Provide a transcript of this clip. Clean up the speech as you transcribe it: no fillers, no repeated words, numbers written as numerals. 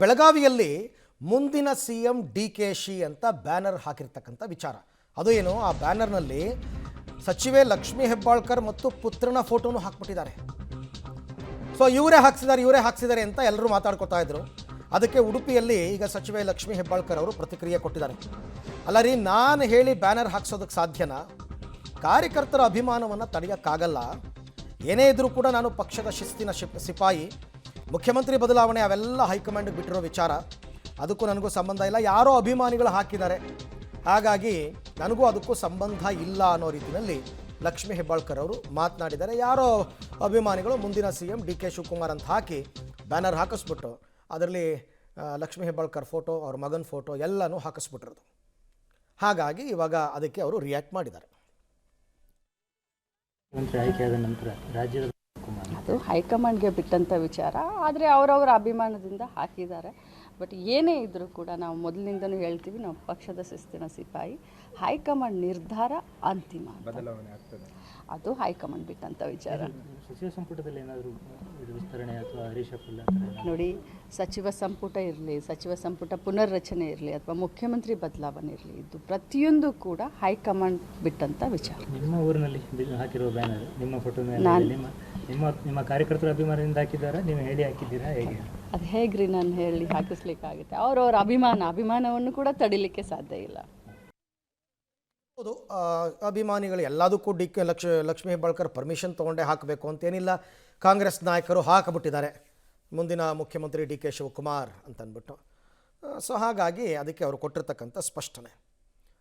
ಬೆಳಗಾವಿಯಲ್ಲಿ ಮುಂದಿನ ಸಿಎಂ ಡಿ.ಕೆ.ಶಿ ಅಂತ ಬ್ಯಾನರ್ ಹಾಕಿರ್ತಕ್ಕಂಥ ವಿಚಾರ. ಅದು ಏನು, ಆ ಬ್ಯಾನರ್ನಲ್ಲಿ ಸಚಿವೆ ಲಕ್ಷ್ಮೀ ಹೆಬ್ಬಾಳ್ಕರ್ ಮತ್ತು ಪುತ್ರನ ಫೋಟೋನು ಹಾಕ್ಬಿಟ್ಟಿದ್ದಾರೆ. ಸೊ ಇವರೇ ಹಾಕ್ಸಿದ್ದಾರೆ ಅಂತ ಎಲ್ಲರೂ ಮಾತಾಡ್ಕೊತಾ ಇದ್ರು. ಅದಕ್ಕೆ ಉಡುಪಿಯಲ್ಲಿ ಈಗ ಸಚಿವೆ ಲಕ್ಷ್ಮೀ ಹೆಬ್ಬಾಳ್ಕರ್ ಅವರು ಪ್ರತಿಕ್ರಿಯೆ ಕೊಟ್ಟಿದ್ದಾರೆ. ಅಲ್ಲ ರೀ, ನಾನು ಹೇಳಿ ಬ್ಯಾನರ್ ಹಾಕ್ಸೋದಕ್ಕೆ ಸಾಧ್ಯನಾ? ಕಾರ್ಯಕರ್ತರ ಅಭಿಮಾನವನ್ನು ತಡೆಯೋಕ್ಕಾಗಲ್ಲ. ಏನೇ ಇದ್ರೂ ಕೂಡ ನಾನು ಪಕ್ಷದ ಶಿಸ್ತಿನ ಸಿಪಾಯಿ. ಮುಖ್ಯಮಂತ್ರಿ ಬದಲಾವಣೆ ಅವೆಲ್ಲ ಹೈಕಮಾಂಡ್ಗೆ ಬಿಟ್ಟಿರೋ ವಿಚಾರ. ಅದಕ್ಕೂ ನನಗೂ ಸಂಬಂಧ ಇಲ್ಲ. ಯಾರೋ ಅಭಿಮಾನಿಗಳು ಹಾಕಿದ್ದಾರೆ, ಹಾಗಾಗಿ ನನಗೂ ಅದಕ್ಕೂ ಸಂಬಂಧ ಇಲ್ಲ ಅನ್ನೋ ರೀತಿಯಲ್ಲಿ ಲಕ್ಷ್ಮೀ ಹೆಬ್ಬಾಳ್ಕರ್ ಅವರು ಮಾತನಾಡಿದ್ದಾರೆ. ಯಾರೋ ಅಭಿಮಾನಿಗಳು ಮುಂದಿನ ಸಿಎಂ ಡಿ.ಕೆ. ಶಿವಕುಮಾರ್ ಅಂತ ಹಾಕಿ ಬ್ಯಾನರ್ ಹಾಕಿಸ್ಬಿಟ್ಟು ಅದರಲ್ಲಿ ಲಕ್ಷ್ಮೀ ಹೆಬ್ಬಾಳ್ಕರ್ ಫೋಟೋ, ಅವ್ರ ಮಗನ ಫೋಟೋ ಎಲ್ಲನೂ ಹಾಕಿಸ್ಬಿಟ್ಟಿರೋದು. ಹಾಗಾಗಿ ಇವಾಗ ಅದಕ್ಕೆ ಅವರು ರಿಯಾಕ್ಟ್ ಮಾಡಿದ್ದಾರೆ. ಆಯ್ಕೆಯಾದ ನಂತರ ರಾಜ್ಯದ ಅದು ಹೈಕಮಾಂಡ್ಗೆ ಬಿಟ್ಟಂಥ ವಿಚಾರ. ಆದರೆ ಅವರವರ ಅಭಿಮಾನದಿಂದ ಹಾಕಿದ್ದಾರೆ. ಬಟ್ ಏನೇ ಇದ್ದರೂ ಕೂಡ ನಾವು ಮೊದಲಿನಿಂದನೂ ಹೇಳ್ತೀವಿ, ನಾವು ಪಕ್ಷದ ಶಿಸ್ತಿನ ಸಿಪಾಯಿ. ಹೈಕಮಾಂಡ್ ನಿರ್ಧಾರ ಅಂತಿಮ. ಬದಲಾವಣೆ ಆಗ್ತದೆ, ಅದು ಹೈಕಮಾಂಡ್ ಬಿಟ್ಟಂಥ ವಿಚಾರ. ಸಚಿವ ಸಂಪುಟದಲ್ಲಿ ಏನಾದರೂ ವಿಸ್ತರಣೆ ಅಥವಾ ಹರೀಶಪುಲ್ಲ ನೋಡಿ, ಸಚಿವ ಸಂಪುಟ ಇರಲಿ, ಸಚಿವ ಸಂಪುಟ ಪುನರ್ರಚನೆ ಇರಲಿ ಅಥವಾ ಮುಖ್ಯಮಂತ್ರಿ ಬದಲಾವಣೆ ಇರಲಿ, ಇದು ಪ್ರತಿಯೊಂದು ಕೂಡ ಹೈಕಮಾಂಡ್ ಬಿಟ್ಟಂಥ ವಿಚಾರ. ನಿಮ್ಮ ಊರಿನಲ್ಲಿ ಹಾಕಿರೋ ಬ್ಯಾನರ್ ನಿಮ್ಮ ಫೋಟೋ ಮೇಲೆ ನಿಮ್ಮ ಕಾರ್ಯಕರ್ತರ ಅಭಿಮಾನದಿಂದ ಹಾಕಿದ್ದಾರಾ, ನೀವು ಹೇಳಿ ಹಾಕಿದ್ದೀರಾ, ಹೇಗೆ? ಅದು ಹೇಗ್ರಿ ನಾನು ಹೇಳಿ ಹಾಕಿಸ್ಲಿಕ್ಕಾಗುತ್ತೆ? ಅವರವರ ಅಭಿಮಾನವನ್ನು ಕೂಡ ತಡಿಲಿಕ್ಕೆ ಸಾಧ್ಯ ಇಲ್ಲ. ಹೌದು, ಅಭಿಮಾನಿಗಳು ಎಲ್ಲದಕ್ಕೂ ಲಕ್ಷ್ಮೀ ಹೆಬ್ಬಾಳ್ಕರ್ ಪರ್ಮಿಷನ್ ತೊಗೊಂಡೇ ಹಾಕಬೇಕು ಅಂತೇನಿಲ್ಲ. ಕಾಂಗ್ರೆಸ್ ನಾಯಕರು ಹಾಕಿಬಿಟ್ಟಿದ್ದಾರೆ ಮುಂದಿನ ಮುಖ್ಯಮಂತ್ರಿ ಡಿ.ಕೆ. ಶಿವಕುಮಾರ್ ಅಂತಂದ್ಬಿಟ್ಟು. ಸೊ ಹಾಗಾಗಿ ಅದಕ್ಕೆ ಅವರು ಕೊಟ್ಟಿರ್ತಕ್ಕಂಥ ಸ್ಪಷ್ಟನೆ.